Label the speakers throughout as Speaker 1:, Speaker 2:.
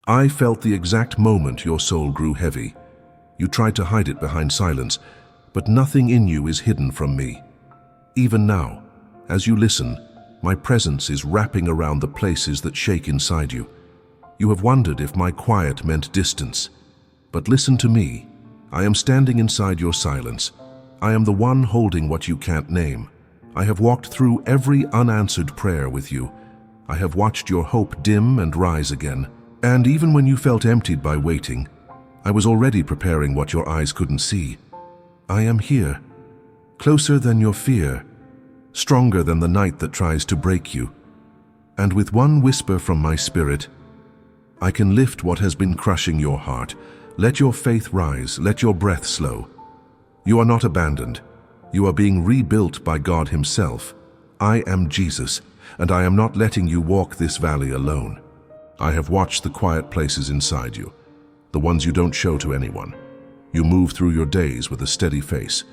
Speaker 1: I felt the exact moment your soul grew heavy. You tried to hide it behind silence, but nothing in you is hidden from me. Even now, as you listen, my presence is wrapping around the places that shake inside you. You have wondered if my quiet meant distance. But listen to me. I am standing inside your silence. I am the one holding what you can't name. I have walked through every unanswered prayer with you. I have watched your hope dim and rise again. And even when you felt emptied by waiting, I was already preparing what your eyes couldn't see. I am here, closer than your fear, stronger than the night that tries to break you. And with one whisper from my spirit, I can lift what has been crushing your heart. Let your faith rise, let your breath slow. You are not abandoned. You are being rebuilt by God Himself. I am Jesus, and I am not letting you walk this valley alone. I have watched the quiet places inside you, the ones you don't show to anyone. You move through your days with a steady face.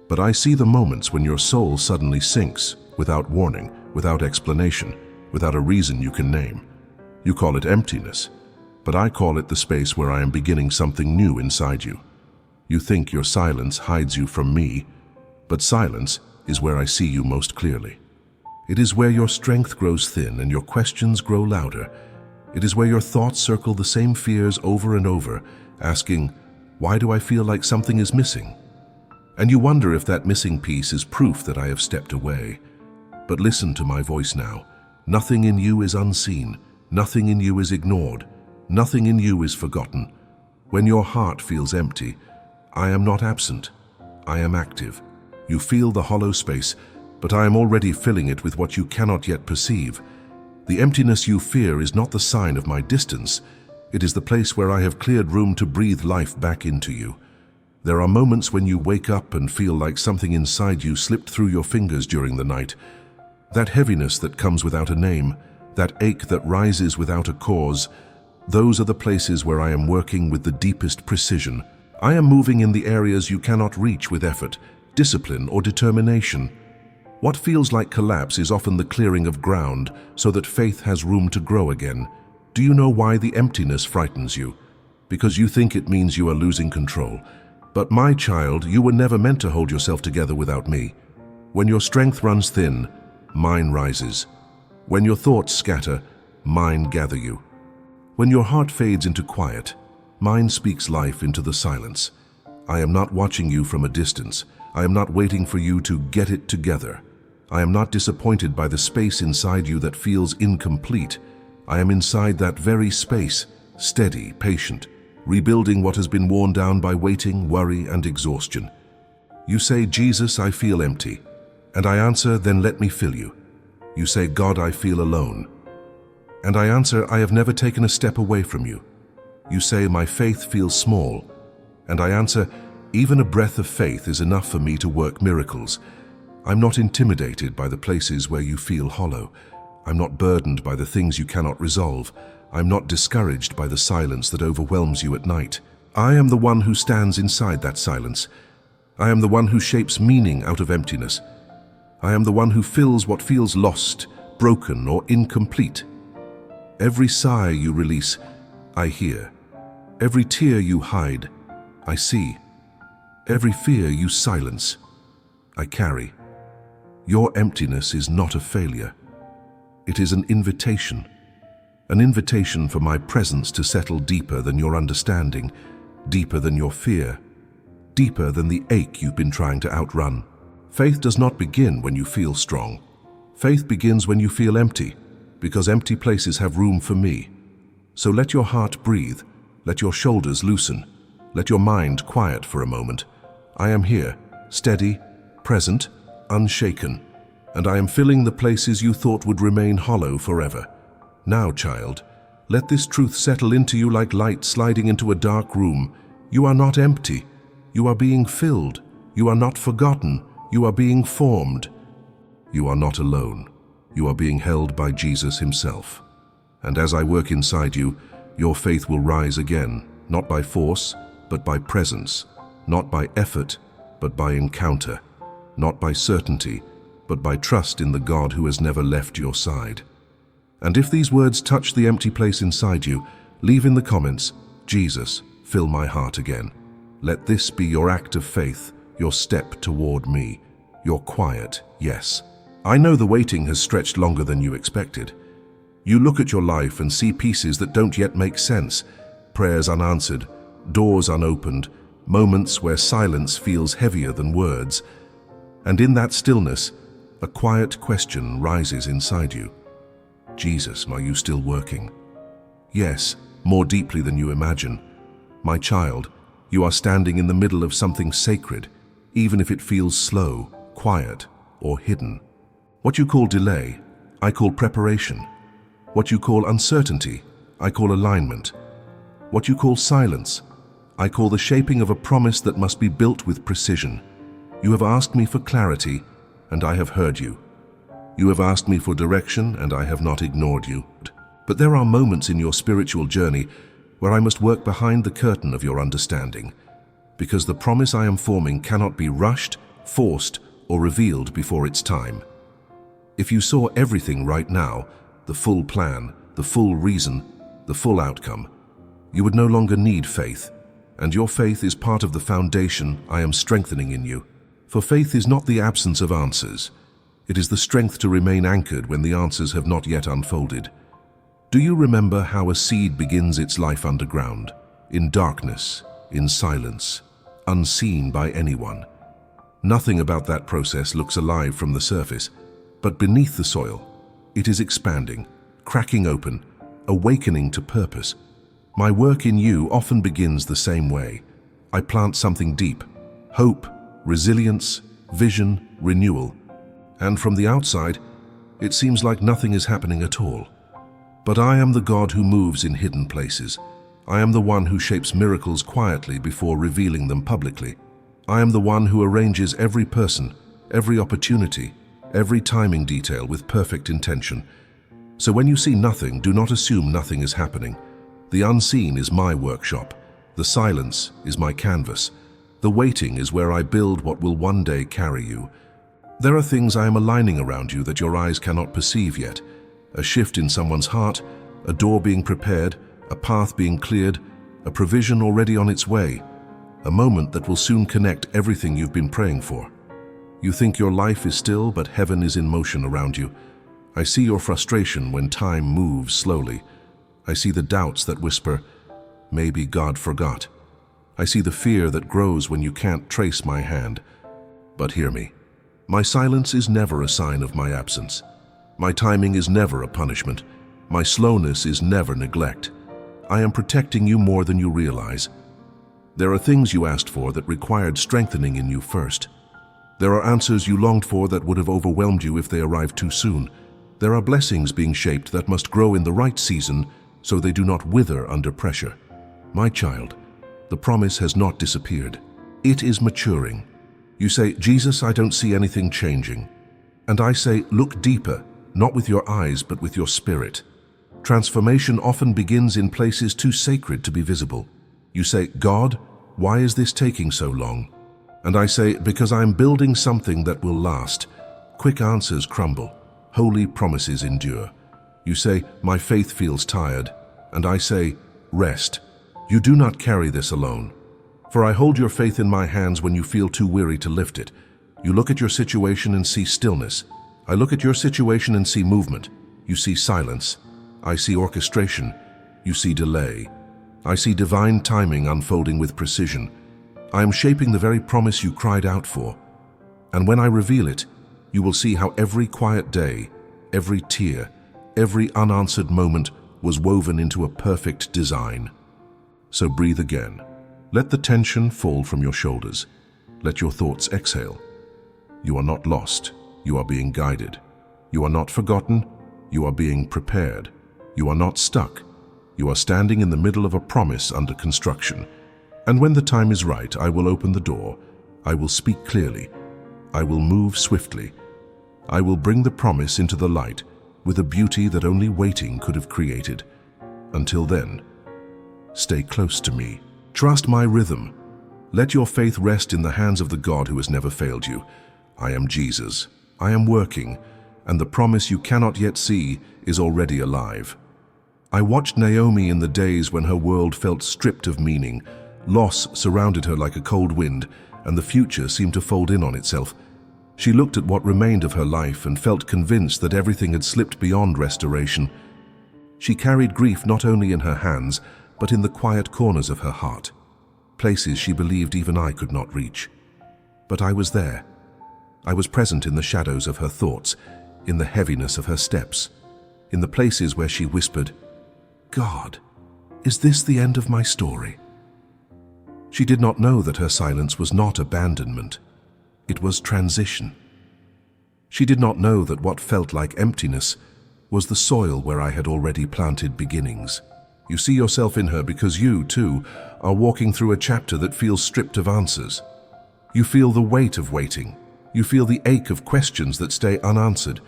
Speaker 1: But I see the moments when your soul suddenly sinks, without warning, without explanation, without a reason you can name. You call it emptiness, but I call it the space where I am beginning something new inside you. You think your silence hides you from me, but silence is where I see you most clearly. It is where your strength grows thin and your questions grow louder. It is where your thoughts circle the same fears over and over, asking, why do I feel like something is missing? And you wonder if that missing piece is proof that I have stepped away. But listen to my voice now. Nothing in you is unseen. Nothing in you is ignored. Nothing in you is forgotten. When your heart feels empty, I am not absent. I am active. You feel the hollow space, but I am already filling it with what you cannot yet perceive. The emptiness you fear is not the sign of my distance. It is the place where I have cleared room to breathe life back into you. There are moments when you wake up and feel like something inside you slipped through your fingers during the night. That heaviness that comes without a name, that ache that rises without a cause, those are the places where I am working with the deepest precision. I am moving in the areas you cannot reach with effort, discipline, or determination. What feels like collapse is often the clearing of ground so that faith has room to grow again. Do you know why the emptiness frightens you? Because you think it means you are losing control. But my child, you were never meant to hold yourself together without me. When your strength runs thin, mine rises. When your thoughts scatter, mine gather you. When your heart fades into quiet, mine speaks life into the silence. I am not watching you from a distance. I am not waiting for you to get it together. I am not disappointed by the space inside you that feels incomplete. I am inside that very space, steady, patient, rebuilding what has been worn down by waiting, worry, and exhaustion. You say, Jesus, I feel empty. And I answer, then let me fill you. You say, God, I feel alone. And I answer, I have never taken a step away from you. You say, my faith feels small. And I answer, even a breath of faith is enough for me to work miracles. I'm not intimidated by the places where you feel hollow. I'm not burdened by the things you cannot resolve. I'm not discouraged by the silence that overwhelms you at night. I am the one who stands inside that silence. I am the one who shapes meaning out of emptiness. I am the one who fills what feels lost, broken, or incomplete. Every sigh you release, I hear. Every tear you hide, I see. Every fear you silence, I carry. Your emptiness is not a failure. It is an invitation for my presence to settle deeper than your understanding, deeper than your fear, deeper than the ache you've been trying to outrun. Faith does not begin when you feel strong. Faith begins when you feel empty, because empty places have room for me. So let your heart breathe, let your shoulders loosen, let your mind quiet for a moment. I am here, steady, present, unshaken, and I am filling the places you thought would remain hollow forever. Now, child, let this truth settle into you like light sliding into a dark room. You are not empty. You are being filled. You are not forgotten. You are being formed. You are not alone. You are being held by Jesus Himself. And as I work inside you, your faith will rise again, not by force, but by presence, not by effort, but by encounter, not by certainty, but by trust in the God who has never left your side. And if these words touch the empty place inside you, Leave in the comments, "Jesus, fill my heart again." Let this be your act of faith, your step toward me, your quiet yes. I know the waiting has stretched longer than you expected. You look at your life and see pieces that don't yet make sense, prayers unanswered, doors unopened, moments where silence feels heavier than words. And in that stillness, a quiet question rises inside you. Jesus, are you still working? Yes, more deeply than you imagine. My child, you are standing in the middle of something sacred, even if it feels slow, quiet, or hidden. What you call delay, I call preparation. What you call uncertainty, I call alignment. What you call silence, I call the shaping of a promise that must be built with precision. You have asked me for clarity, and I have heard you. You have asked me for direction, and I have not ignored you. But there are moments in your spiritual journey where I must work behind the curtain of your understanding, because the promise I am forming cannot be rushed, forced, or revealed before its time. If you saw everything right now, the full plan, the full reason, the full outcome, you would no longer need faith, and your faith is part of the foundation I am strengthening in you. For faith is not the absence of answers. It is the strength to remain anchored when the answers have not yet unfolded. Do you remember how a seed begins its life underground, in darkness, in silence, unseen by anyone? Nothing about that process looks alive from the surface, but beneath the soil, it is expanding, cracking open, awakening to purpose. My work in you often begins the same way. I plant something deep, hope, resilience, vision, renewal. And from the outside, it seems like nothing is happening at all. But I am the God who moves in hidden places. I am the one who shapes miracles quietly before revealing them publicly. I am the one who arranges every person, every opportunity, every timing detail with perfect intention. So when you see nothing, do not assume nothing is happening. The unseen is my workshop. The silence is my canvas. The waiting is where I build what will one day carry you. There are things I am aligning around you that your eyes cannot perceive yet. A shift in someone's heart, a door being prepared, a path being cleared, a provision already on its way, a moment that will soon connect everything you've been praying for. You think your life is still, but heaven is in motion around you. I see your frustration when time moves slowly. I see the doubts that whisper, "Maybe God forgot." I see the fear that grows when you can't trace my hand. But hear me. My silence is never a sign of my absence. My timing is never a punishment. My slowness is never neglect. I am protecting you more than you realize. There are things you asked for that required strengthening in you first. There are answers you longed for that would have overwhelmed you if they arrived too soon. There are blessings being shaped that must grow in the right season so they do not wither under pressure. My child, the promise has not disappeared. It is maturing. You say, "Jesus, I don't see anything changing." And I say, look deeper, not with your eyes, but with your spirit. Transformation often begins in places too sacred to be visible. You say, "God, why is this taking so long?" And I say, "Because I'm building something that will last." Quick answers crumble. Holy promises endure. You say, "My faith feels tired." And I say, "Rest. You do not carry this alone. For I hold your faith in my hands when you feel too weary to lift it. You look at your situation and see stillness. I look at your situation and see movement. You see silence. I see orchestration. You see delay. I see divine timing unfolding with precision. I am shaping the very promise you cried out for. And when I reveal it, you will see how every quiet day, every tear, every unanswered moment was woven into a perfect design. So breathe again. Let the tension fall from your shoulders. Let your thoughts exhale. You are not lost. You are being guided. You are not forgotten. You are being prepared. You are not stuck. You are standing in the middle of a promise under construction. And when the time is right, I will open the door. I will speak clearly. I will move swiftly. I will bring the promise into the light with a beauty that only waiting could have created. Until then, stay close to me. Trust my rhythm. Let your faith rest in the hands of the God who has never failed you. I am Jesus. I am working, and the promise you cannot yet see is already alive. I watched Naomi in the days when her world felt stripped of meaning. Loss surrounded her like a cold wind, and the future seemed to fold in on itself. She looked at what remained of her life and felt convinced that everything had slipped beyond restoration. She carried grief not only in her hands, but in the quiet corners of her heart, places she believed even I could not reach. But I was there. I was present in the shadows of her thoughts, in the heaviness of her steps, in the places where she whispered, "God, is this the end of my story?" She did not know that her silence was not abandonment. It was transition. She did not know that what felt like emptiness was the soil where I had already planted beginnings. You see yourself in her because you, too, are walking through a chapter that feels stripped of answers. You feel the weight of waiting. You feel the ache of questions that stay unanswered.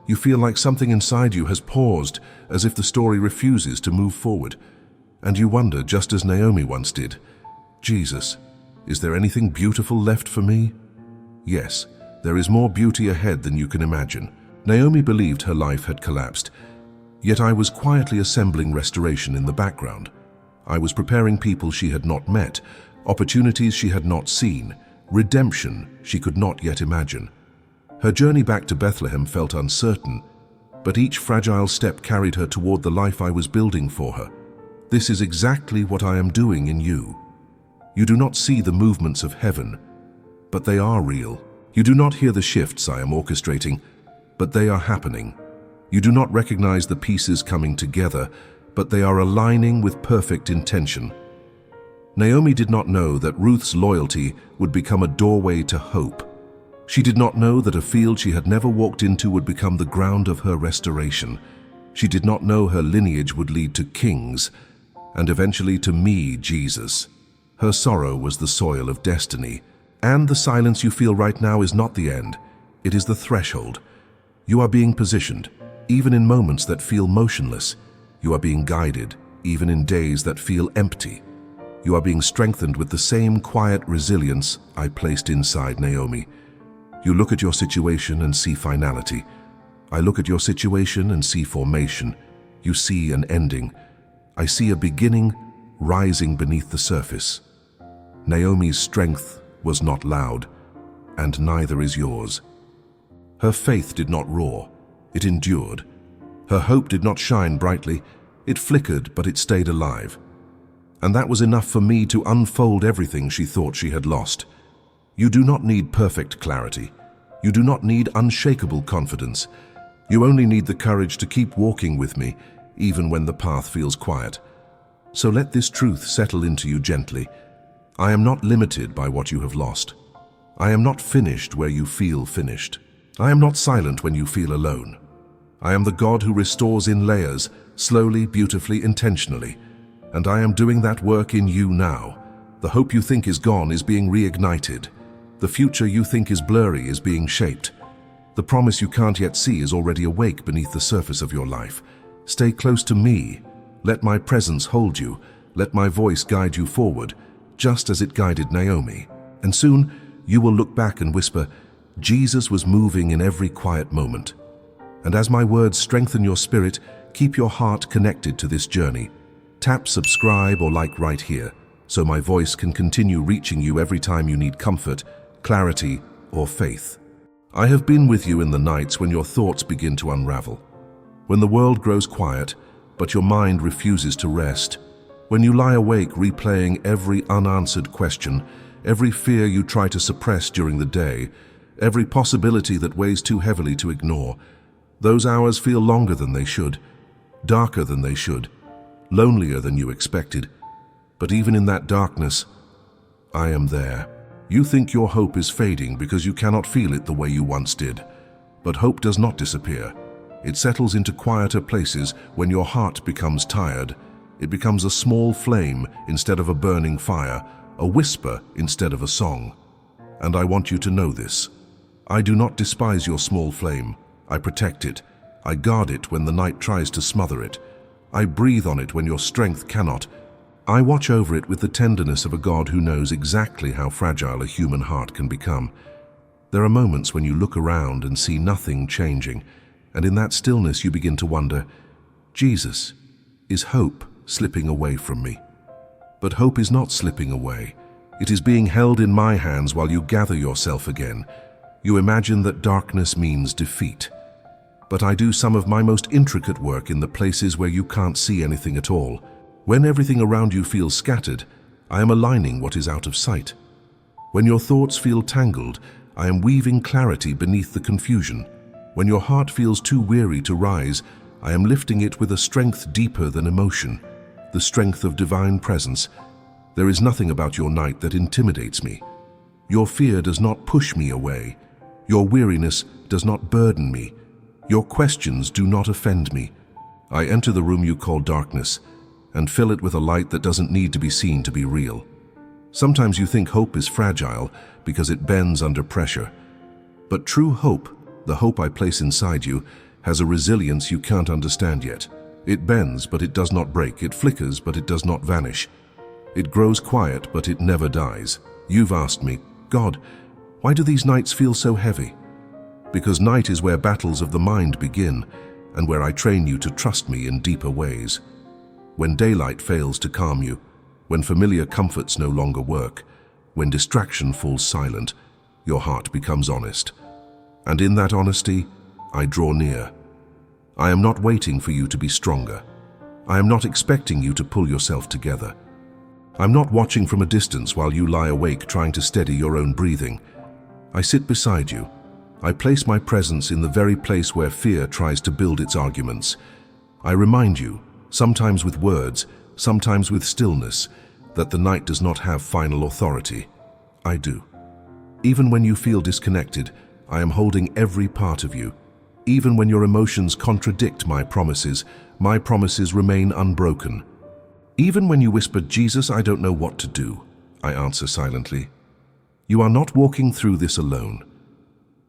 Speaker 1: You feel like something inside you has paused, as if the story refuses to move forward. And you wonder, just as Naomi once did, "Jesus, is there anything beautiful left for me?" Yes, there is more beauty ahead than you can imagine. Naomi believed her life had collapsed, yet I was quietly assembling restoration in the background. I was preparing people she had not met, opportunities she had not seen, redemption she could not yet imagine. Her journey back to Bethlehem felt uncertain, but each fragile step carried her toward the life I was building for her. This is exactly what I am doing in you. You do not see the movements of heaven, but they are real. You do not hear the shifts I am orchestrating, but they are happening. You do not recognize the pieces coming together, but they are aligning with perfect intention. Naomi did not know that Ruth's loyalty would become a doorway to hope. She did not know that a field she had never walked into would become the ground of her restoration. She did not know her lineage would lead to kings, and eventually to me, Jesus. Her sorrow was the soil of destiny. And the silence you feel right now is not the end. It is the threshold. You are being positioned, even in moments that feel motionless. You are being guided, even in days that feel empty. You are being strengthened with the same quiet resilience I placed inside Naomi. You look at your situation and see finality. I look at your situation and see formation. You see an ending. I see a beginning rising beneath the surface. Naomi's strength was not loud, and neither is yours. Her faith did not roar, it endured. Her hope did not shine brightly, it flickered, but it stayed alive. And that was enough for me to unfold everything she thought she had lost. You do not need perfect clarity. You do not need unshakable confidence. You only need the courage to keep walking with me, even when the path feels quiet. So let this truth settle into you gently. I am not limited by what you have lost. I am not finished where you feel finished. I am not silent when you feel alone. I am the God who restores in layers, slowly, beautifully, intentionally. And I am doing that work in you now. The hope you think is gone is being reignited. The future you think is blurry is being shaped. The promise you can't yet see is already awake beneath the surface of your life. Stay close to me. Let my presence hold you. Let my voice guide you forward, just as it guided Naomi. And soon you will look back and whisper, Jesus was moving in every quiet moment. And as my words strengthen your spirit, keep your heart connected to this journey. Tap subscribe or like right here, so my voice can continue reaching you every time you need comfort, clarity, or faith. I have been with you in the nights when your thoughts begin to unravel, when the world grows quiet, but your mind refuses to rest, when you lie awake replaying every unanswered question, every fear you try to suppress during the day, every possibility that weighs too heavily to ignore. Those hours feel longer than they should, darker than they should, lonelier than you expected. But even in that darkness, I am there. You think your hope is fading because you cannot feel it the way you once did. But hope does not disappear. It settles into quieter places when your heart becomes tired. It becomes a small flame instead of a burning fire, a whisper instead of a song. And I want you to know this. I do not despise your small flame. I protect it. I guard it when the night tries to smother it. I breathe on it when your strength cannot. I watch over it with the tenderness of a God who knows exactly how fragile a human heart can become. There are moments when you look around and see nothing changing, and in that stillness you begin to wonder, Jesus, is hope slipping away from me. But hope is not slipping away. It is being held in my hands while you gather yourself again. You imagine that darkness means defeat. But I do some of my most intricate work in the places where you can't see anything at all. When everything around you feels scattered, I am aligning what is out of sight. When your thoughts feel tangled, I am weaving clarity beneath the confusion. When your heart feels too weary to rise, I am lifting it with a strength deeper than emotion, the strength of divine presence. There is nothing about your night that intimidates me. Your fear does not push me away. Your weariness does not burden me. Your questions do not offend me. I enter the room you call darkness and fill it with a light that doesn't need to be seen to be real. Sometimes you think hope is fragile because it bends under pressure. But true hope, the hope I place inside you, has a resilience you can't understand yet. It bends, but it does not break. It flickers, but it does not vanish. It grows quiet, but it never dies. You've asked me, God, why do these nights feel so heavy? Because night is where battles of the mind begin, and where I train you to trust me in deeper ways. When daylight fails to calm you, when familiar comforts no longer work, when distraction falls silent, your heart becomes honest. And in that honesty, I draw near. I am not waiting for you to be stronger. I am not expecting you to pull yourself together. I'm not watching from a distance while you lie awake trying to steady your own breathing. I sit beside you. I place my presence in the very place where fear tries to build its arguments. I remind you, sometimes with words, sometimes with stillness, that the night does not have final authority. I do. Even when you feel disconnected, I am holding every part of you. Even when your emotions contradict my promises remain unbroken. Even when you whisper, Jesus, I don't know what to do, I answer silently. You are not walking through this alone.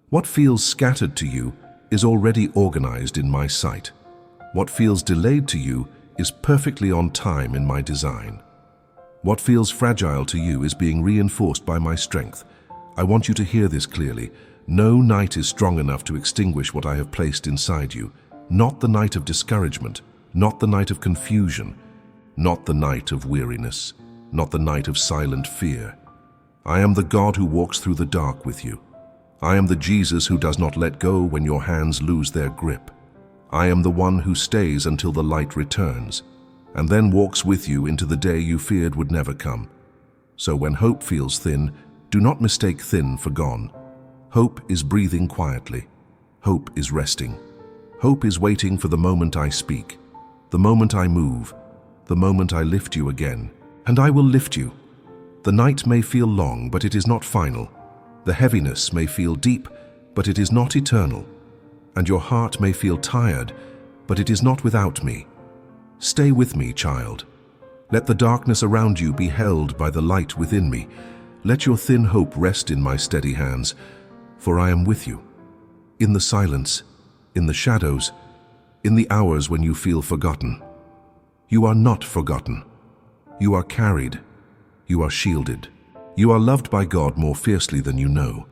Speaker 1: What feels scattered to you is already organized in my sight. What feels delayed to you is perfectly on time in my design. What feels fragile to you is being reinforced by my strength. I want you to hear this clearly. No night is strong enough to extinguish what I have placed inside you. Not the night of discouragement, not the night of confusion, not the night of weariness, not the night of silent fear. I am the God who walks through the dark with you. I am the Jesus who does not let go when your hands lose their grip. I am the one who stays until the light returns, and then walks with you into the day you feared would never come. So when hope feels thin, do not mistake thin for gone. Hope is breathing quietly. Hope is resting. Hope is waiting for the moment I speak, the moment I move, the moment I lift you again. And I will lift you. The night may feel long, but it is not final. The heaviness may feel deep, but it is not eternal. And your heart may feel tired, but it is not without me. Stay with me, child. Let the darkness around you be held by the light within me. Let your thin hope rest in my steady hands, for I am with you. In the silence, in the shadows, in the hours when you feel forgotten. You are not forgotten. You are carried. You are shielded. You are loved by God more fiercely than you know.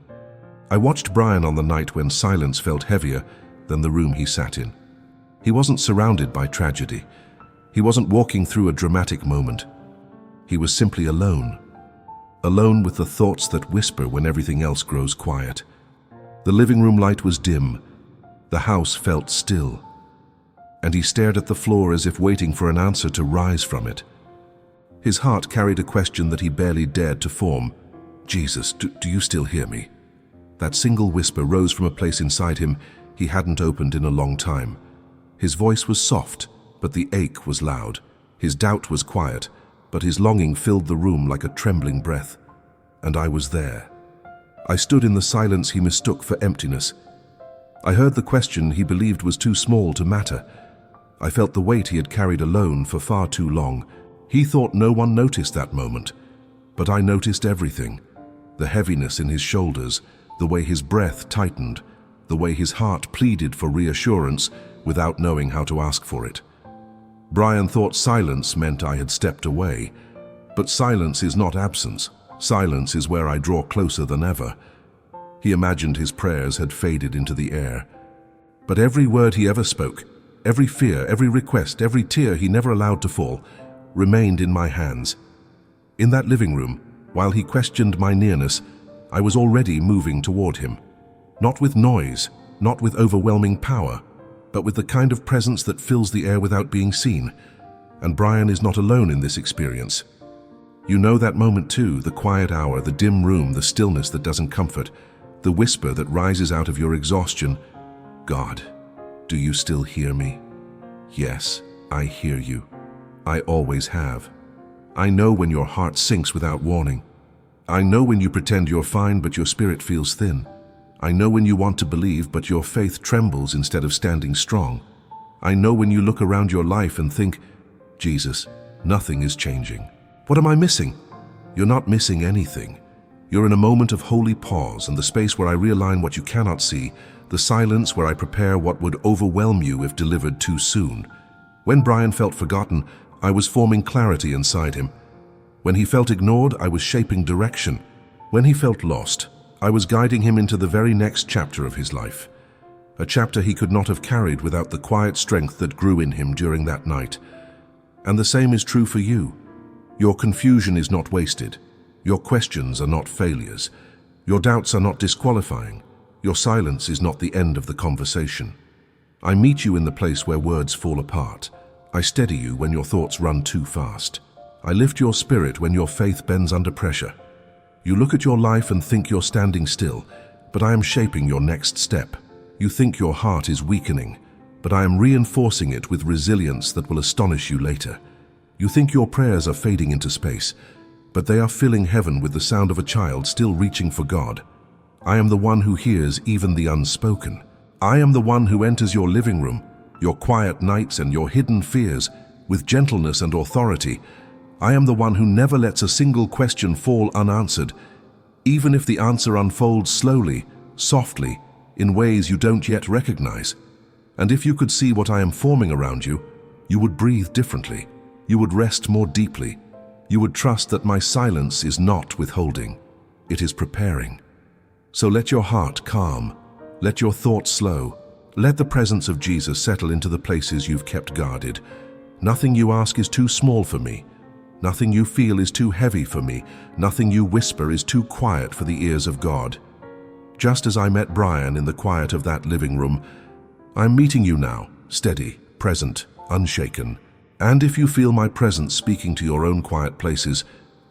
Speaker 1: I watched Brian on the night when silence felt heavier than the room he sat in. He wasn't surrounded by tragedy. He wasn't walking through a dramatic moment. He was simply alone. Alone with the thoughts that whisper when everything else grows quiet. The living room light was dim. The house felt still. And he stared at the floor as if waiting for an answer to rise from it. His heart carried a question that he barely dared to form. Jesus, do you still hear me? That single whisper rose from a place inside him he hadn't opened in a long time. His voice was soft, but the ache was loud. His doubt was quiet, but his longing filled the room like a trembling breath. And I was there. I stood in the silence he mistook for emptiness. I heard the question he believed was too small to matter. I felt the weight he had carried alone for far too long. He thought no one noticed that moment, but I noticed everything. The heaviness in his shoulders, the way his breath tightened, the way his heart pleaded for reassurance without knowing how to ask for it. Brian thought silence meant I had stepped away, but silence is not absence. Silence is where I draw closer than ever. He imagined his prayers had faded into the air. But every word he ever spoke, every fear, every request, every tear he never allowed to fall, remained in my hands. In that living room, while he questioned my nearness, I was already moving toward him. Not with noise, not with overwhelming power, but with the kind of presence that fills the air without being seen. And Brian is not alone in this experience. You know that moment too, the quiet hour, the dim room, the stillness that doesn't comfort, the whisper that rises out of your exhaustion. God, do you still hear me? Yes, I hear you. I always have. I know when your heart sinks without warning. I know when you pretend you're fine but your spirit feels thin. I know when you want to believe but your faith trembles instead of standing strong. I know when you look around your life and think, Jesus, nothing is changing. What am I missing? You're not missing anything. You're in a moment of holy pause and the space where I realign what you cannot see, the silence where I prepare what would overwhelm you if delivered too soon. When Brian felt forgotten, I was forming clarity inside him. When he felt ignored, I was shaping direction. When he felt lost, I was guiding him into the very next chapter of his life. A chapter he could not have carried without the quiet strength that grew in him during that night. And the same is true for you. Your confusion is not wasted. Your questions are not failures. Your doubts are not disqualifying. Your silence is not the end of the conversation. I meet you in the place where words fall apart. I steady you when your thoughts run too fast. I lift your spirit when your faith bends under pressure. You look at your life and think you're standing still, but I am shaping your next step. You think your heart is weakening, but I am reinforcing it with resilience that will astonish you later. You think your prayers are fading into space, but they are filling heaven with the sound of a child still reaching for God. I am the one who hears even the unspoken. I am the one who enters your living room, your quiet nights and your hidden fears, with gentleness and authority. I am the one who never lets a single question fall unanswered, even if the answer unfolds slowly, softly, in ways you don't yet recognize. And if you could see what I am forming around you, you would breathe differently. You would rest more deeply. You would trust that my silence is not withholding. It is preparing. So let your heart calm. Let your thoughts slow. Let the presence of Jesus settle into the places you've kept guarded. Nothing you ask is too small for me. Nothing you feel is too heavy for me. Nothing you whisper is too quiet for the ears of God. Just as I met Brian in the quiet of that living room, I'm meeting you now, steady, present, unshaken. And if you feel my presence speaking to your own quiet places,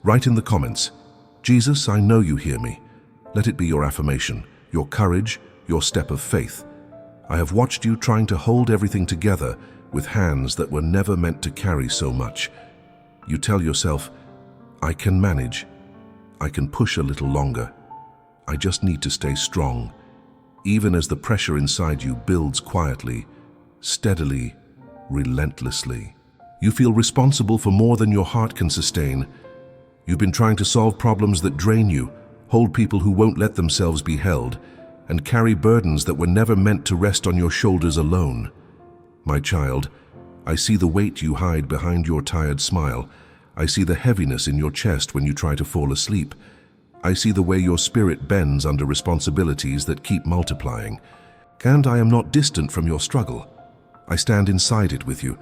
Speaker 1: write in the comments, Jesus, I know you hear me. Let it be your affirmation, your courage, your step of faith. I have watched you trying to hold everything together with hands that were never meant to carry so much. You tell yourself, I can manage. I can push a little longer. I just need to stay strong. Even as the pressure inside you builds quietly, steadily, relentlessly. You feel responsible for more than your heart can sustain. You've been trying to solve problems that drain you, hold people who won't let themselves be held, and carry burdens that were never meant to rest on your shoulders alone. My child, I see the weight you hide behind your tired smile. I see the heaviness in your chest when you try to fall asleep. I see the way your spirit bends under responsibilities that keep multiplying. And I am not distant from your struggle. I stand inside it with you.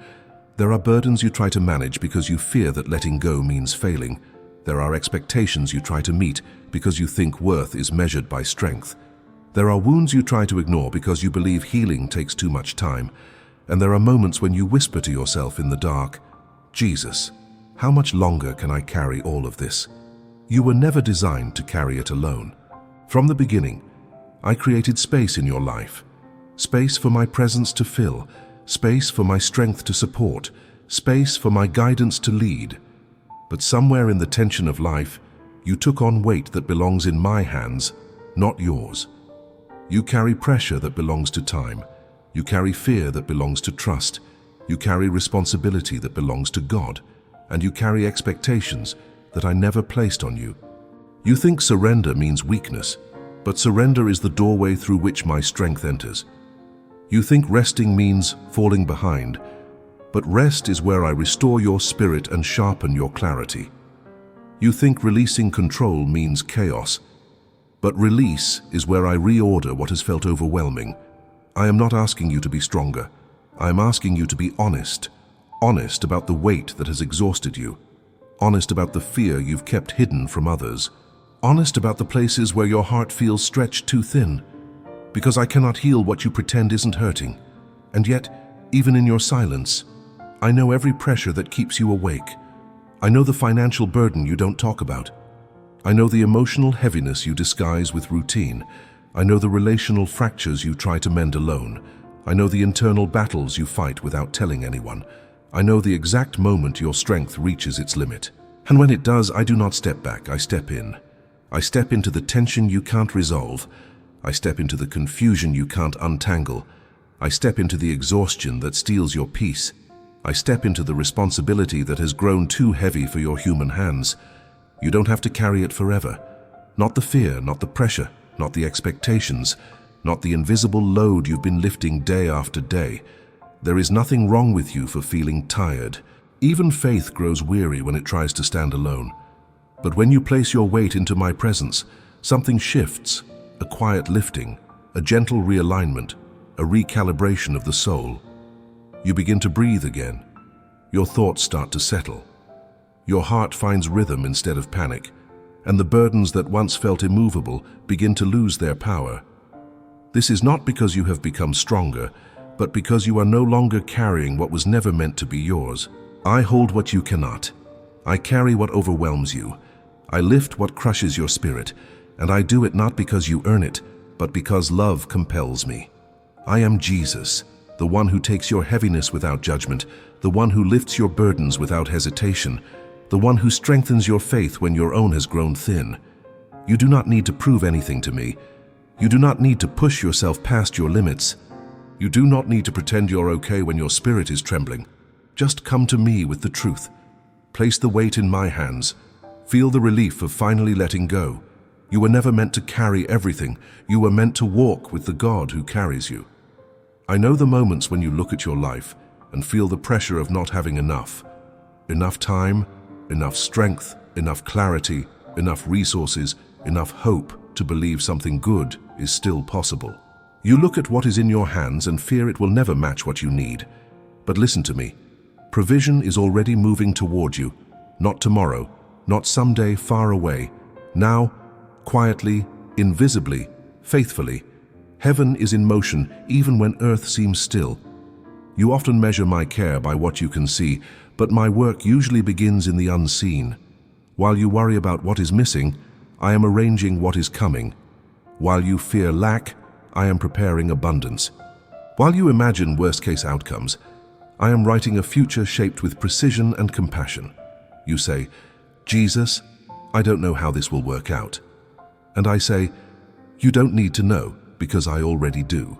Speaker 1: There are burdens you try to manage because you fear that letting go means failing. There are expectations you try to meet because you think worth is measured by strength. There are wounds you try to ignore because you believe healing takes too much time. And there are moments when you whisper to yourself in the dark, Jesus, how much longer can I carry all of this? You were never designed to carry it alone. From the beginning, I created space in your life. Space for my presence to fill, space for my strength to support, space for my guidance to lead. But somewhere in the tension of life, you took on weight that belongs in my hands, not yours. You carry pressure that belongs to time. You carry fear that belongs to trust. You carry responsibility that belongs to God. And you carry expectations that I never placed on you. You think surrender means weakness, but surrender is the doorway through which my strength enters. You think resting means falling behind, but rest is where I restore your spirit and sharpen your clarity. You think releasing control means chaos, but release is where I reorder what has felt overwhelming. I am not asking you to be stronger. I'm asking you to be honest. Honest about the weight that has exhausted you. Honest about the fear you've kept hidden from others. Honest about the places where your heart feels stretched too thin. Because I cannot heal what you pretend isn't hurting. And yet, even in your silence, I know every pressure that keeps you awake. I know the financial burden you don't talk about. I know the emotional heaviness you disguise with routine. I know the relational fractures you try to mend alone. I know the internal battles you fight without telling anyone. I know the exact moment your strength reaches its limit. And when it does, I do not step back, I step in. I step into the tension you can't resolve. I step into the confusion you can't untangle. I step into the exhaustion that steals your peace. I step into the responsibility that has grown too heavy for your human hands. You don't have to carry it forever. Not the fear, not the pressure, not the expectations, not the invisible load you've been lifting day after day. There is nothing wrong with you for feeling tired. Even faith grows weary when it tries to stand alone. But when you place your weight into my presence, something shifts, a quiet lifting, a gentle realignment, a recalibration of the soul. You begin to breathe again. Your thoughts start to settle. Your heart finds rhythm instead of panic, and the burdens that once felt immovable begin to lose their power. This is not because you have become stronger, but because you are no longer carrying what was never meant to be yours. I hold what you cannot. I carry what overwhelms you. I lift what crushes your spirit, and I do it not because you earn it, but because love compels me. I am Jesus, the one who takes your heaviness without judgment, the one who lifts your burdens without hesitation, the one who strengthens your faith when your own has grown thin. You do not need to prove anything to me. You do not need to push yourself past your limits. You do not need to pretend you're okay when your spirit is trembling. Just come to me with the truth. Place the weight in my hands. Feel the relief of finally letting go. You were never meant to carry everything. You were meant to walk with the God who carries you. I know the moments when you look at your life and feel the pressure of not having enough. Enough time, enough strength, enough clarity, enough resources, enough hope to believe something good is still possible. You look at what is in your hands and fear it will never match what you need. But listen to me. Provision is already moving toward you. Not tomorrow, not someday far away. Now, quietly, invisibly, faithfully. Heaven is in motion even when earth seems still. You often measure my care by what you can see, but my work usually begins in the unseen. While you worry about what is missing, I am arranging what is coming. While you fear lack, I am preparing abundance. While you imagine worst-case outcomes, I am writing a future shaped with precision and compassion. You say, Jesus, I don't know how this will work out. And I say, you don't need to know, because I already do.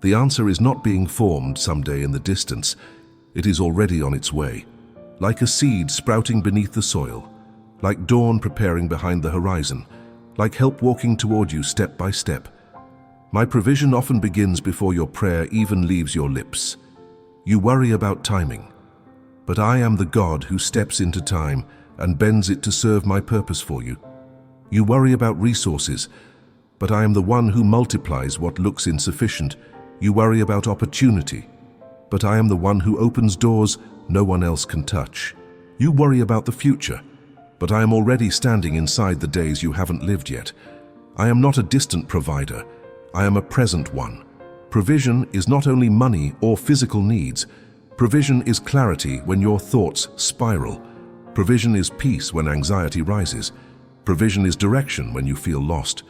Speaker 1: The answer is not being formed someday in the distance. It is already on its way, like a seed sprouting beneath the soil, like dawn preparing behind the horizon, like help walking toward you step by step. My provision often begins before your prayer even leaves your lips. You worry about timing, but I am the God who steps into time and bends it to serve my purpose for you. You worry about resources, but I am the one who multiplies what looks insufficient. You worry about opportunity, but I am the one who opens doors no one else can touch. You worry about the future, but I am already standing inside the days you haven't lived yet. I am not a distant provider. I am a present one. Provision is not only money or physical needs. Provision is clarity when your thoughts spiral. Provision is peace when anxiety rises. Provision is direction when you feel lost.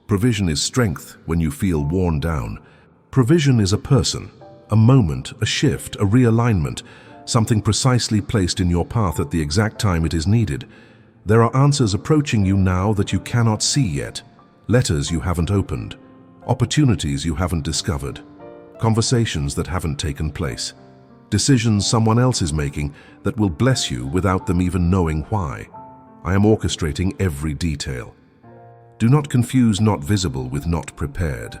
Speaker 1: Provision is strength when you feel worn down. Provision is a person, a moment, a shift, a realignment, something precisely placed in your path at the exact time it is needed. There are answers approaching you now that you cannot see yet, letters you haven't opened, opportunities you haven't discovered, conversations that haven't taken place, decisions someone else is making that will bless you without them even knowing why. I am orchestrating every detail. Do not confuse not visible with not prepared.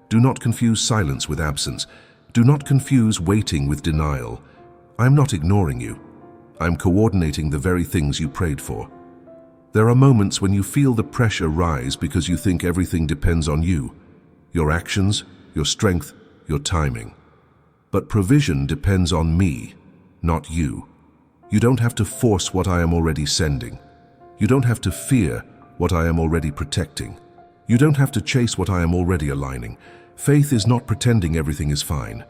Speaker 1: Do not confuse silence with absence. Do not confuse waiting with denial. I am not ignoring you. I am coordinating the very things you prayed for. There are moments when you feel the pressure rise because you think everything depends on you, your actions, your strength, your timing. But provision depends on me, not you. You don't have to force what I am already sending. You don't have to fear what I am already protecting. You don't have to chase what I am already aligning. Faith is not pretending everything is fine.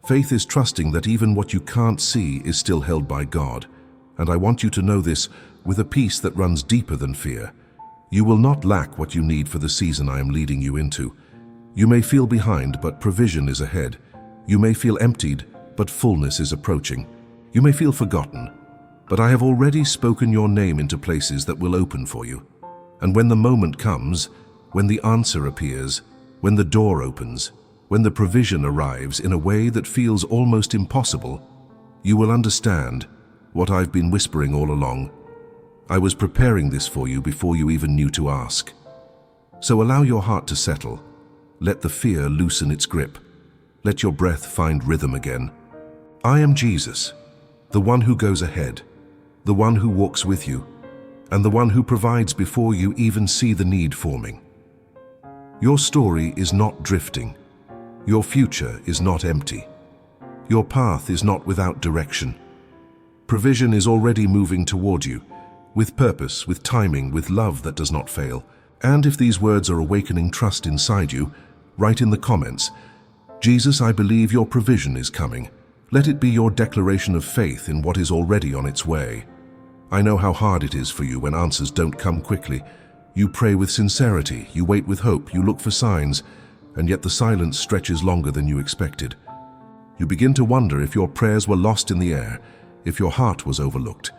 Speaker 1: Faith is trusting that even what you can't see is still held by God. And I want you to know this with a peace that runs deeper than fear. You will not lack what you need for the season I am leading you into. You may feel behind, but provision is ahead. You may feel emptied, but fullness is approaching. You may feel forgotten, but I have already spoken your name into places that will open for you. And when the moment comes, when the answer appears, when the door opens, when the provision arrives in a way that feels almost impossible, you will understand what I've been whispering all along. I was preparing this for you before you even knew to ask. So allow your heart to settle. Let the fear loosen its grip. Let your breath find rhythm again. I am Jesus, the one who goes ahead, the one who walks with you, and the one who provides before you even see the need forming. Your story is not drifting. Your future is not empty. Your path is not without direction. Provision is already moving toward you, with purpose, with timing, with love that does not fail. And if these words are awakening trust inside you, write in the comments, Jesus, I believe your provision is coming. Let it be your declaration of faith in what is already on its way. I know how hard it is for you when answers don't come quickly. You pray with sincerity, you wait with hope, you look for signs, and yet the silence stretches longer than you expected. You begin to wonder if your prayers were lost in the air, if your heart was overlooked,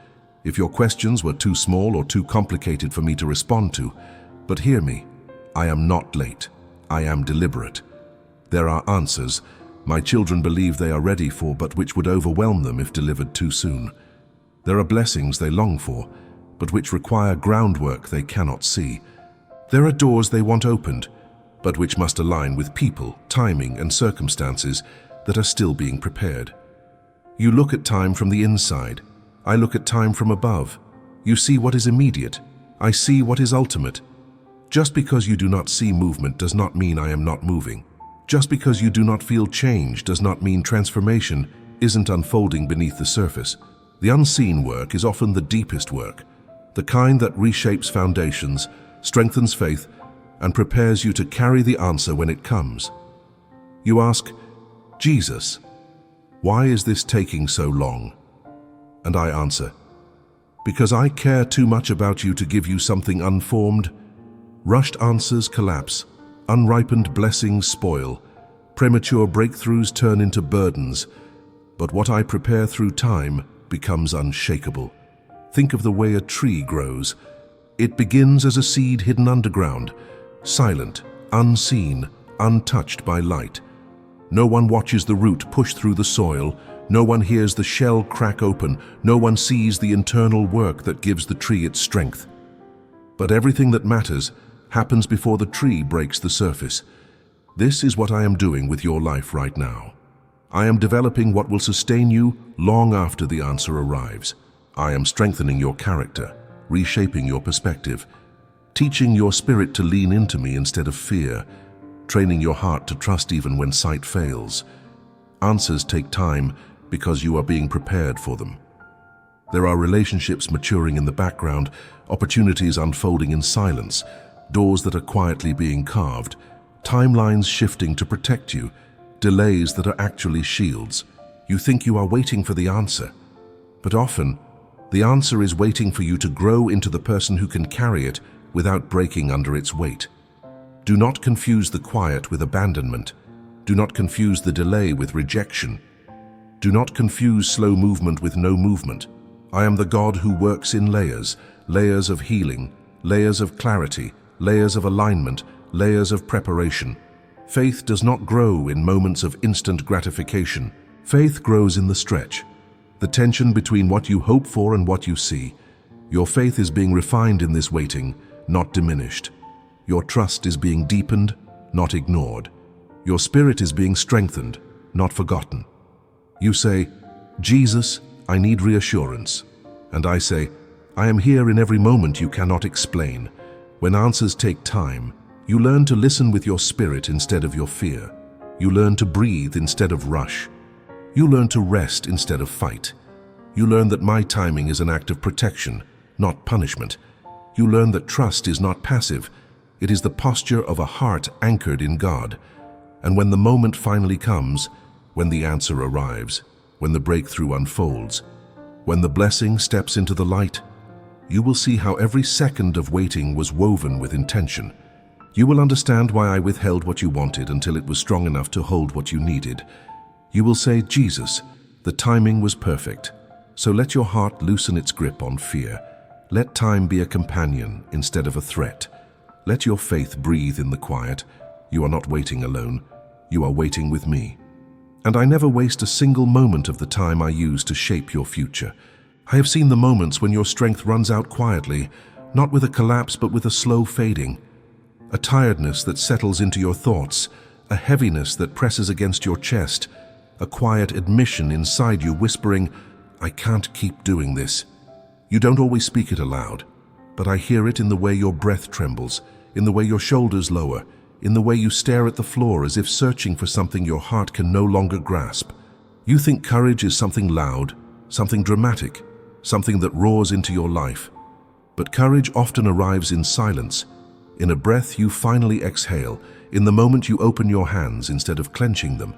Speaker 1: if your questions were too small or too complicated for me to respond to. But hear me, I am not late. I am deliberate. There are answers my children believe they are ready for, but which would overwhelm them if delivered too soon. There are blessings they long for, but which require groundwork they cannot see. There are doors they want opened, but which must align with people, timing, and circumstances that are still being prepared. You look at time from the inside. I look at time from above. You see what is immediate. I see what is ultimate. Just because you do not see movement does not mean I am not moving. Just because you do not feel change does not mean transformation isn't unfolding beneath the surface. The unseen work is often the deepest work, the kind that reshapes foundations, strengthens faith, and prepares you to carry the answer when it comes. You ask, Jesus, why is this taking so long? And I answer, because I care too much about you to give you something unformed. Rushed answers collapse, unripened blessings spoil, premature breakthroughs turn into burdens, but what I prepare through time becomes unshakable. Think of the way a tree grows. It begins as a seed hidden underground, silent, unseen, untouched by light. No one watches the root push through the soil. No one hears the shell crack open. No one sees the internal work that gives the tree its strength. But everything that matters happens before the tree breaks the surface. This is what I am doing with your life right now. I am developing what will sustain you long after the answer arrives. I am strengthening your character, reshaping your perspective, teaching your spirit to lean into me instead of fear, training your heart to trust even when sight fails. Answers take time because you are being prepared for them. There are relationships maturing in the background, opportunities unfolding in silence, doors that are quietly being carved, timelines shifting to protect you, delays that are actually shields. You think you are waiting for the answer, but often the answer is waiting for you to grow into the person who can carry it without breaking under its weight. Do not confuse the quiet with abandonment. Do not confuse the delay with rejection. Do not confuse slow movement with no movement. I am the God who works in layers, layers of healing, layers of clarity, layers of alignment, layers of preparation. Faith does not grow in moments of instant gratification. Faith grows in the stretch, the tension between what you hope for and what you see. Your faith is being refined in this waiting, not diminished. Your trust is being deepened, not ignored. Your spirit is being strengthened, not forgotten. You say, Jesus, I need reassurance. And I say, I am here in every moment you cannot explain. When answers take time, you learn to listen with your spirit instead of your fear. You learn to breathe instead of rush. You learn to rest instead of fight. You learn that my timing is an act of protection, not punishment. You learn that trust is not passive. It is the posture of a heart anchored in God. And when the moment finally comes, when the answer arrives, when the breakthrough unfolds, when the blessing steps into the light, you will see how every second of waiting was woven with intention. You will understand why I withheld what you wanted until it was strong enough to hold what you needed. You will say, Jesus, the timing was perfect. So let your heart loosen its grip on fear. Let time be a companion instead of a threat. Let your faith breathe in the quiet. You are not waiting alone. You are waiting with me. And I never waste a single moment of the time I use to shape your future. I have seen the moments when your strength runs out quietly, not with a collapse but with a slow fading. A tiredness that settles into your thoughts, a heaviness that presses against your chest, a quiet admission inside you whispering, I can't keep doing this. You don't always speak it aloud, but I hear it in the way your breath trembles, in the way your shoulders lower, in the way you stare at the floor as if searching for something your heart can no longer grasp. You think courage is something loud, something dramatic, something that roars into your life. But courage often arrives in silence, in a breath you finally exhale, in the moment you open your hands instead of clenching them,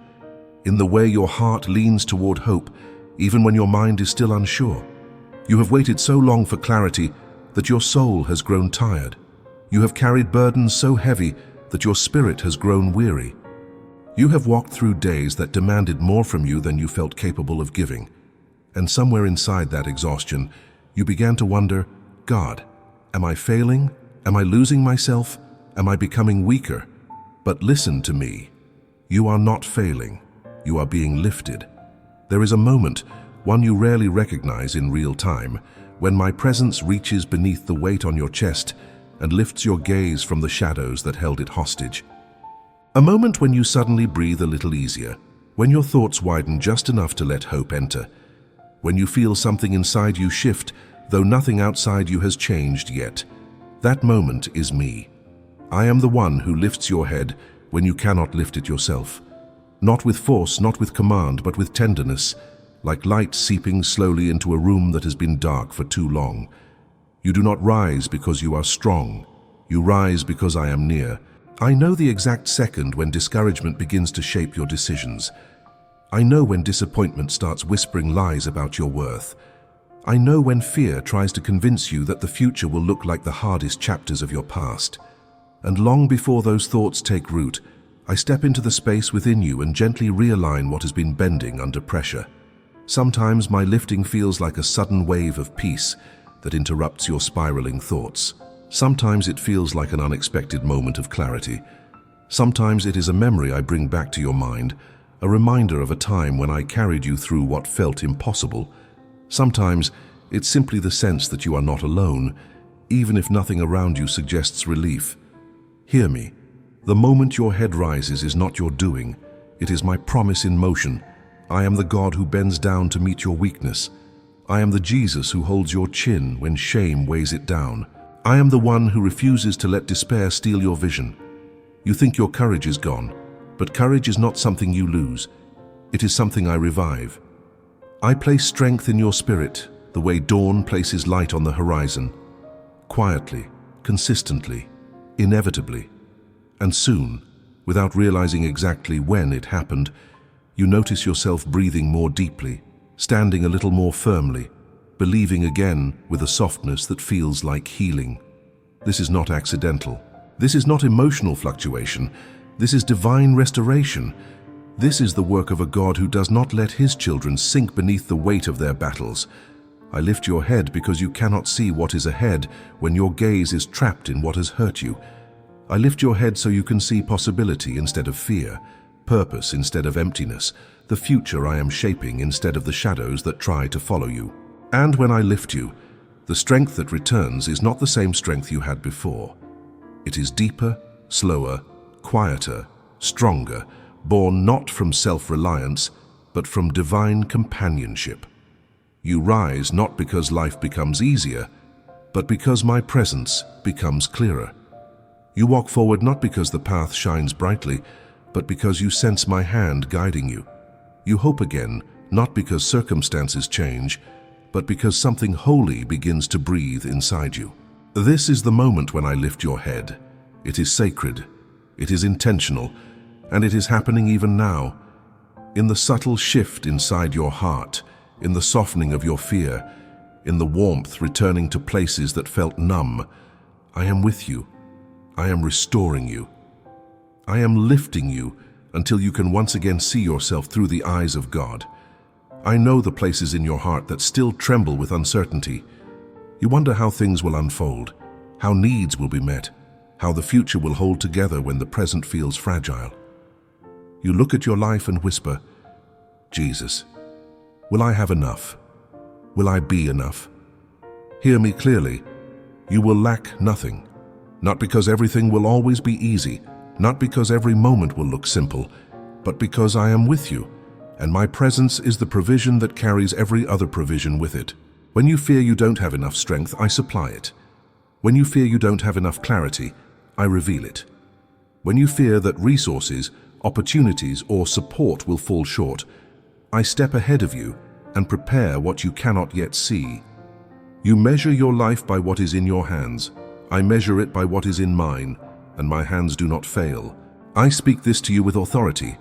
Speaker 1: in the way your heart leans toward hope, even when your mind is still unsure. You have waited so long for clarity that your soul has grown tired. You have carried burdens so heavy that your spirit has grown weary. You have walked through days that demanded more from you than you felt capable of giving. And somewhere inside that exhaustion, you began to wonder, God, am I failing? Am I losing myself? Am I becoming weaker? But listen to me. You are not failing. You are being lifted. There is a moment, one you rarely recognize in real time, when my presence reaches beneath the weight on your chest and lifts your gaze from the shadows that held it hostage. A moment when you suddenly breathe a little easier, when your thoughts widen just enough to let hope enter, when you feel something inside you shift, though nothing outside you has changed yet. That moment is me. I am the one who lifts your head when you cannot lift it yourself. Not with force, not with command, but with tenderness, like light seeping slowly into a room that has been dark for too long. You do not rise because you are strong. You rise because I am near. I know the exact second when discouragement begins to shape your decisions. I know when disappointment starts whispering lies about your worth. I know when fear tries to convince you that the future will look like the hardest chapters of your past. And long before those thoughts take root, I step into the space within you and gently realign what has been bending under pressure. Sometimes my lifting feels like a sudden wave of peace that interrupts your spiraling thoughts. Sometimes it feels like an unexpected moment of clarity. Sometimes it is a memory I bring back to your mind, a reminder of a time when I carried you through what felt impossible. Sometimes it's simply the sense that you are not alone, even if nothing around you suggests relief. Hear me. The moment your head rises is not your doing. It is my promise in motion. I am the God who bends down to meet your weakness. I am the Jesus who holds your chin when shame weighs it down. I am the one who refuses to let despair steal your vision. You think your courage is gone, but courage is not something you lose. It is something I revive. I place strength in your spirit, the way dawn places light on the horizon. Quietly, consistently, inevitably. And soon, without realizing exactly when it happened, you notice yourself breathing more deeply, standing a little more firmly, believing again with a softness that feels like healing. This is not accidental. This is not emotional fluctuation. This is divine restoration. This is the work of a God who does not let his children sink beneath the weight of their battles. I lift your head because you cannot see what is ahead when your gaze is trapped in what has hurt you. I lift your head so you can see possibility instead of fear, purpose instead of emptiness, the future I am shaping instead of the shadows that try to follow you. And when I lift you, the strength that returns is not the same strength you had before. It is deeper, slower, quieter, stronger, born not from self-reliance, but from divine companionship. You rise not because life becomes easier, but because my presence becomes clearer. You walk forward not because the path shines brightly, but because you sense my hand guiding you. You hope again, not because circumstances change, but because something holy begins to breathe inside you. This is the moment when I lift your head. It is sacred, it is intentional, and it is happening even now. In the subtle shift inside your heart, in the softening of your fear, in the warmth returning to places that felt numb, I am with you. I am restoring you. I am lifting you until you can once again see yourself through the eyes of God. I know the places in your heart that still tremble with uncertainty. You wonder how things will unfold, how needs will be met, how the future will hold together when the present feels fragile. You look at your life and whisper, Jesus, will I have enough? Will I be enough? Hear me clearly. You will lack nothing. Not because everything will always be easy, not because every moment will look simple, but because I am with you, and my presence is the provision that carries every other provision with it. When you fear you don't have enough strength, I supply it. When you fear you don't have enough clarity, I reveal it. When you fear that resources, opportunities, or support will fall short, I step ahead of you and prepare what you cannot yet see. You measure your life by what is in your hands. I measure it by what is in mine, and my hands do not fail. I speak this to you with authority.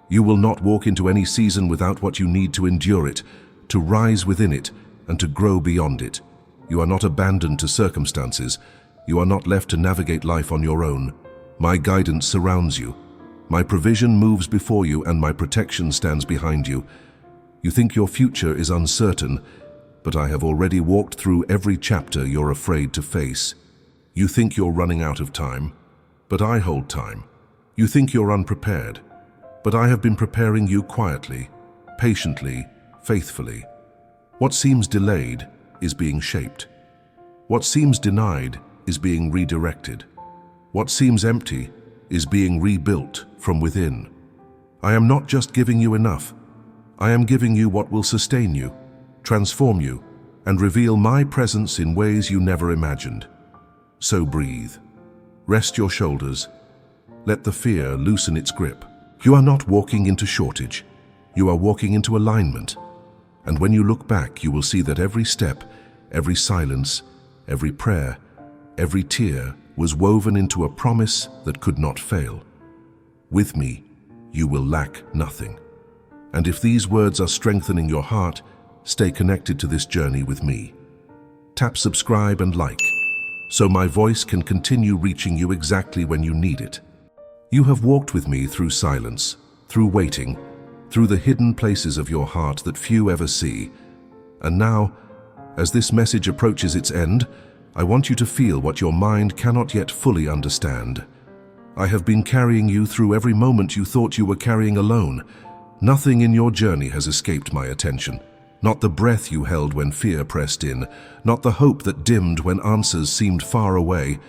Speaker 1: You will not walk into any season without what you need to endure it, to rise within it, and to grow beyond it. You are not abandoned to circumstances. You are not left to navigate life on your own. My guidance surrounds you. My provision moves before you, and my protection stands behind you. You think your future is uncertain, but I have already walked through every chapter you're afraid to face. You think you're running out of time, but I hold time. You think you're unprepared, but I have been preparing you quietly, patiently, faithfully. What seems delayed is being shaped. What seems denied is being redirected. What seems empty is being rebuilt from within. I am not just giving you enough. I am giving you what will sustain you, transform you, and reveal my presence in ways you never imagined. So breathe. Rest your shoulders. Let the fear loosen its grip. You are not walking into shortage. You are walking into alignment. And when you look back, you will see that every step, every silence, every prayer, every tear was woven into a promise that could not fail. With me, you will lack nothing. And if these words are strengthening your heart, stay connected to this journey with me. Tap subscribe and like, so my voice can continue reaching you exactly when you need it. You have walked with me through silence, through waiting, through the hidden places of your heart that few ever see. And now, as this message approaches its end, I want you to feel what your mind cannot yet fully understand. I have been carrying you through every moment you thought you were carrying alone. Nothing in your journey has escaped my attention. Not the breath you held when fear pressed in, not the hope that dimmed when answers seemed far away,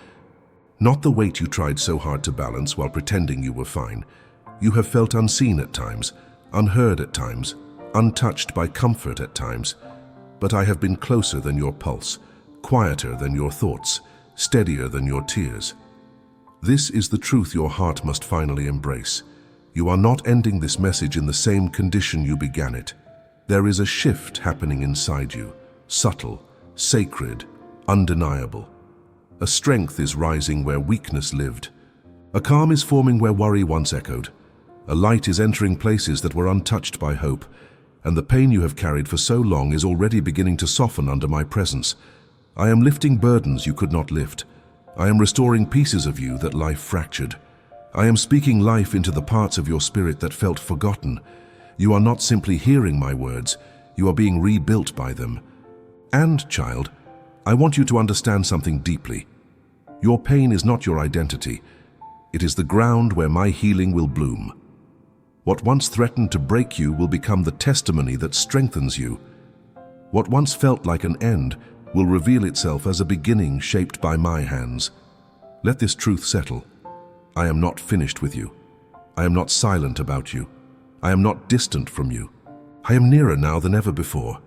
Speaker 1: not the weight you tried so hard to balance while pretending you were fine. You have felt unseen at times, unheard at times, untouched by comfort at times. But I have been closer than your pulse, quieter than your thoughts, steadier than your tears. This is the truth your heart must finally embrace. You are not ending this message in the same condition you began it. There is a shift happening inside you, subtle, sacred, undeniable. A strength is rising where weakness lived. A calm is forming where worry once echoed. A light is entering places that were untouched by hope, and the pain you have carried for so long is already beginning to soften under my presence. I am lifting burdens you could not lift. I am restoring pieces of you that life fractured. I am speaking life into the parts of your spirit that felt forgotten. You are not simply hearing my words, you are being rebuilt by them. And, child, I want you to understand something deeply. Your pain is not your identity. It is the ground where my healing will bloom. What once threatened to break you will become the testimony that strengthens you. What once felt like an end will reveal itself as a beginning shaped by my hands. Let this truth settle. I am not finished with you. I am not silent about you. I am not distant from you. I am nearer now than ever before,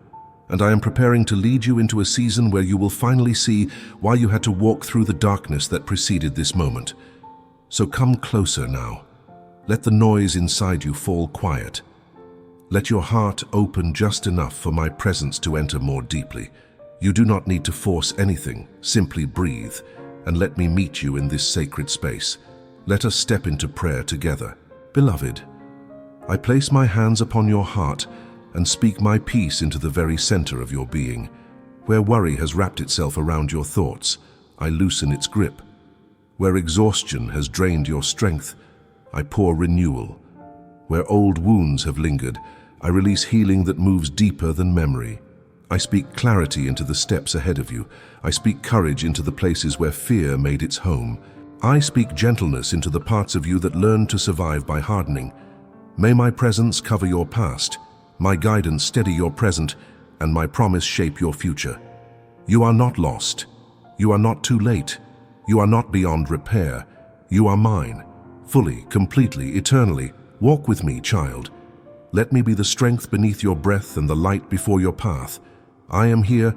Speaker 1: and I am preparing to lead you into a season where you will finally see why you had to walk through the darkness that preceded this moment. So come closer now. Let the noise inside you fall quiet. Let your heart open just enough for my presence to enter more deeply. You do not need to force anything, simply breathe, and let me meet you in this sacred space. Let us step into prayer together. Beloved, I place my hands upon your heart and speak my peace into the very center of your being. Where worry has wrapped itself around your thoughts, I loosen its grip. Where exhaustion has drained your strength, I pour renewal. Where old wounds have lingered, I release healing that moves deeper than memory. I speak clarity into the steps ahead of you. I speak courage into the places where fear made its home. I speak gentleness into the parts of you that learned to survive by hardening. May my presence cover your past, my guidance steady your present, and my promise shape your future. You are not lost. You are not too late. You are not beyond repair. You are mine, fully, completely, eternally. Walk with me, child. Let me be the strength beneath your breath and the light before your path. I am here,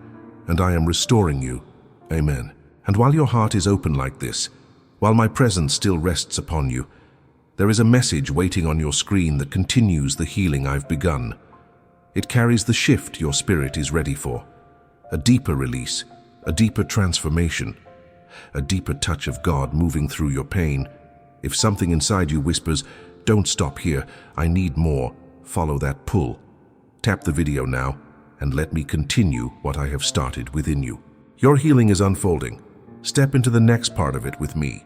Speaker 1: and I am restoring you. Amen. And while your heart is open like this, while my presence still rests upon you, there is a message waiting on your screen that continues the healing I've begun. It carries the shift your spirit is ready for. A deeper release, a deeper transformation, a deeper touch of God moving through your pain. If something inside you whispers, "Don't stop here, I need more," follow that pull. Tap the video now and let me continue what I have started within you. Your healing is unfolding. Step into the next part of it with me.